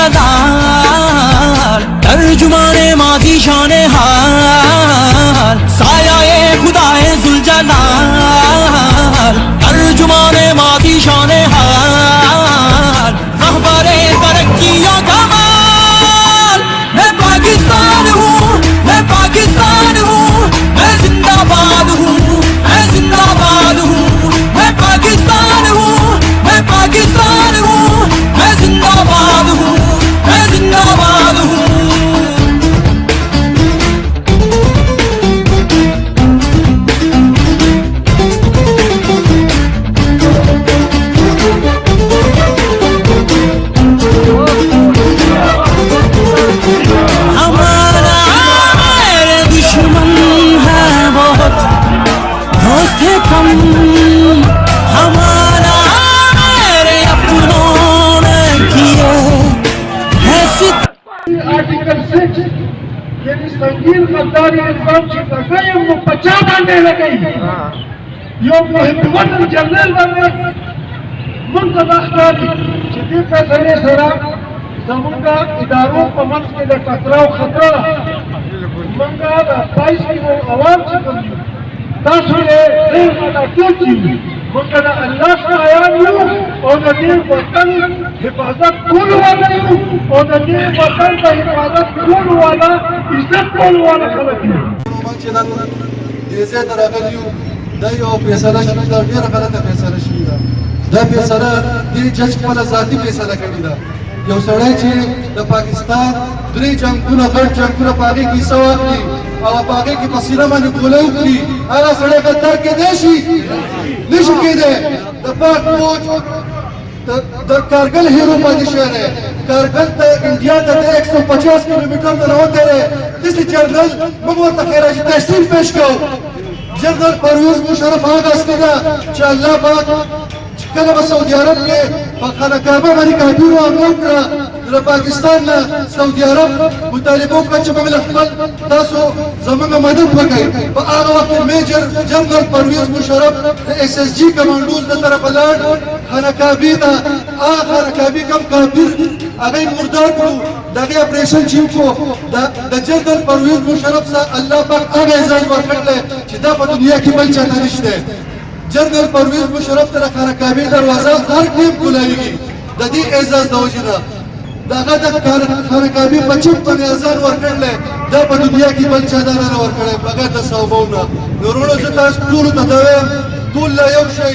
जलाल, तर्जुमाने माजी शाने हाल, साया खुदाए जुल जलाल, तर्जुमाने माजी शाने हाल, रहबरे तरक्कियों का माल। मैं पाकिस्तान हूँ, मैं पाकिस्तान हूँ, मैं जिंदाबाद हूँ, मैं जिंदाबाद हूँ। मैं पाकिस्तान हूँ, मैं पाकिस्तान हूँ, मैं जिंदाबाद हूँ, मैं जिंदाबाद हूँ। हमारा मेरे दुश्मन है बहुत, दोस्त है कम। हमारा मेरे अपनों ने किए ऐसी आर्टिकल 6 यानी संगीन गद्दारी निजाम की लगाई वो 50 डालने लगे यो मुहिब्बत जनरल बने मुंतज़ारी जिदी फैसले सरा जमुना इदारों को मंच के लिए टकराव खतरा मंगा 22 की वो आवाम से कमी तासुले देर वाला क्यों चीज मंगा अल्लाह से आया हूँ और नदीर वतन हिफाजत कौन वाला हूँ और नदीर वतन का हिफाजत कौन वाला इज्जत कौन वाला खलक है जैसे तरगलियो दायो फैसला शुदा ډیر غلطه فیصله شوې ده دا فیصله د جج خپل ذاتي فیصله کړې ده یو سړی چې د پاکستان درې جنگونه غټ جنگونه پاغي کې سواکلي او پاغي کې پسینه باندې ګولې وکړي هغه سړی غدار کېدای شي نشي کېدای د پاک فوج د کارګل هیرو پاتې شوی دی کارګل ته انډیا ته 150 کیلومتر ته راوتی دی داسې جنرل موږ ورته خراج تحصیل پیش کوو جنرل پرویز مشرف هغه عسکر ده چې الله پاک کله به سعودي عرب کې په خانه کعبه باندې کافرو حمله وکړه د پاکستان نه سعودي عرب مطالبه وکړه چې موږ خپل تاسو زموږ مدد وکړئ په هغه وخت میجر جنرل پرویز مشرف د اس اس جي کمانډوز د طرفه لاړ خانه کعبې ته هغه خانه کعبې کوم کافر هغه مردار کړو دغه اپریشن چې وکړو د جنرل پرویز مشرف سره الله پاک هغه اعزاز ورکړل چې دا په دنیا کې بل چاته نشته جنرل پرویز مشرف ته خانه کعبې دروازه هر ټیم کولاویږي د دې اعزاز د وجې نه دغه د خانه کعبې په چپ باندې اذان ورکړل دا په دنیا کې بل چا دا نه ورکړی بغیر د صحابو نه نورونو زه تاسو ټولو ته دا وایم ټول لا یو شی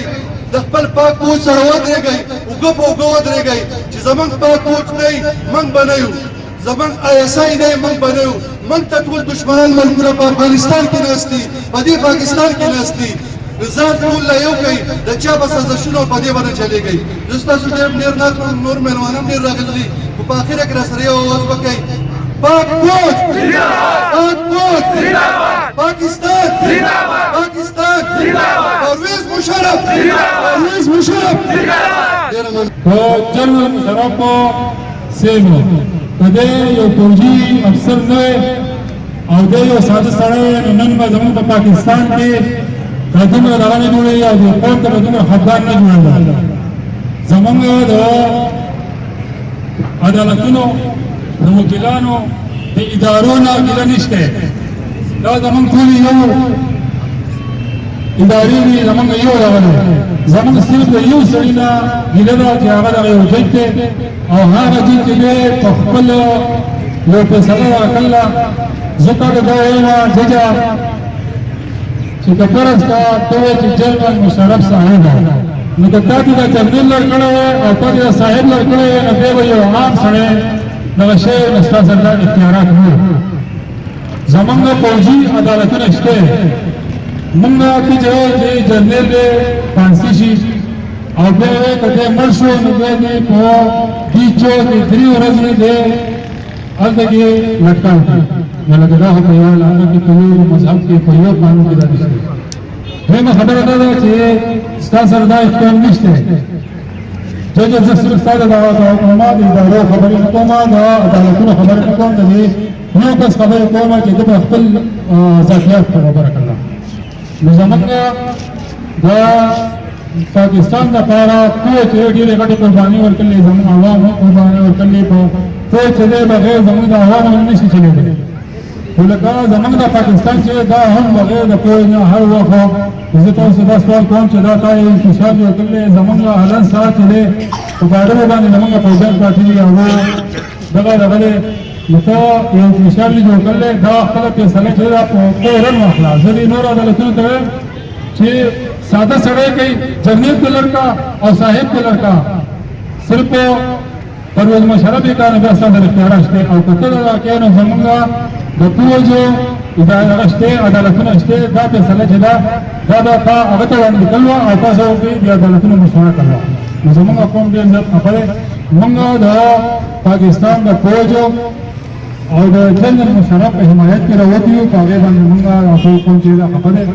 د خپل پاک فوج سره ودرېږئ اوږه په اوږه ودرېږئ چې زموږ پاک فوج نه وي موږ به نه یو زموږ ISI نه وي موږ به نه یو موږ ته ټول دشمنان ملکونه په افغانستان کې ناست دي په دې پاکستان کې ناست دي ځان ټول لا یو کوي د چا به سازشونه په دې باندې چلېږئ زه ستاسو ډېر ناک نور مېلمانه هم ډېر راغلي خو په اخره کې راسره یو اواز وکئ پاک فوج پاک فوج پاکستان پاکستان پرویز مشرف پرویز مشرف تو جنرل مشرف کو سیمو کده یو فوجي افسر نه او د یو ساده سړی نن به زموږ په پاکستان کې دومره دغه نه جوړوي او د قوم ته به دومره خفګان نه جوړوي زموږ د عدالتونو د وکیلانو د ادارو نه ګیله نشته دا زموږ ټول یو ادارې دي زموږ یو راغلی زموږ صرف د یو سړي نه ګیله ده چې هغه دغه یو جج دی او هغه جج چې دی په خپل یو فیصله ورکړله زه تا ته دا وایم ججه چې که فرض کا ته وایې چې جنرل مشرف صاحب نو که تا ته دا جنرل لړکړی او تا ته دا صاحب لړکړی نو دی به یو عام سړی دغه شی نو ستا سره دا اختیارات نه زمونږ فوجي عدالتونه شته مونږ کې چې جنرل دی پانسي شي او بیا یې که دی مړ شو نو بیا دې په دې چوک کې 3 ورځې دی هلته کې لټکان کړي نو لکه دا خو په یوه علاقه کې په یو مذهب کې په یو قانون کې دا نشته دویمه خبره دا ده چې ستا سره دا اختیار نشته جج زه صرف ستا د حکومت د ادارو خبرې نه کوم د عدالتونو خبرې نه کوم د یو کس خبرې کوم چې ده په خپل ذاتیات په خبره کړله نو زموږ د پاکستان لپاره ټول چې ډېرې غټې قربانۍ ورکړلې زموږ عوامو قربانۍ ورکړلې په ته چې دی بغیر زموږ د عوامو نه نشي چلېدلی خو لکه زموږ د پاکستان چې دا هم بغیر د پوهې نه هر وخت زه تاسو دا سوال کوم چې دا تا یې انتشار جوړ کړلی زموږ حالان سره چې دی په بارډرو باندې زموږ فوجیان پراته دي هغو دغه دی نو ته یو انتشار یې جوړ کړلی دا خپله فیصله چې دا فوراً واخله زه دې نورو عدالتونو ته وایم چې ساده سړی کوي جرنیل کا لڑکا اور صاحب کا لڑکا صرف پرویز مشرف یې کار بیا ستاسو اختیار شته او که ته د واقعیانو زموږ د ټولو اداره شته عدالتونه شته دا فیصله چې دا به تا هغه ته وړاندې کړل او تاسو د عدالتونو مشوره کړله نو زموږ قوم ډېر زیات خفه دی موږ د پاکستان د فوجو او د جنرال مشرف په حمایت کې راوتي یو په هغې باندې موږ راټول کوم چې دا خفه دی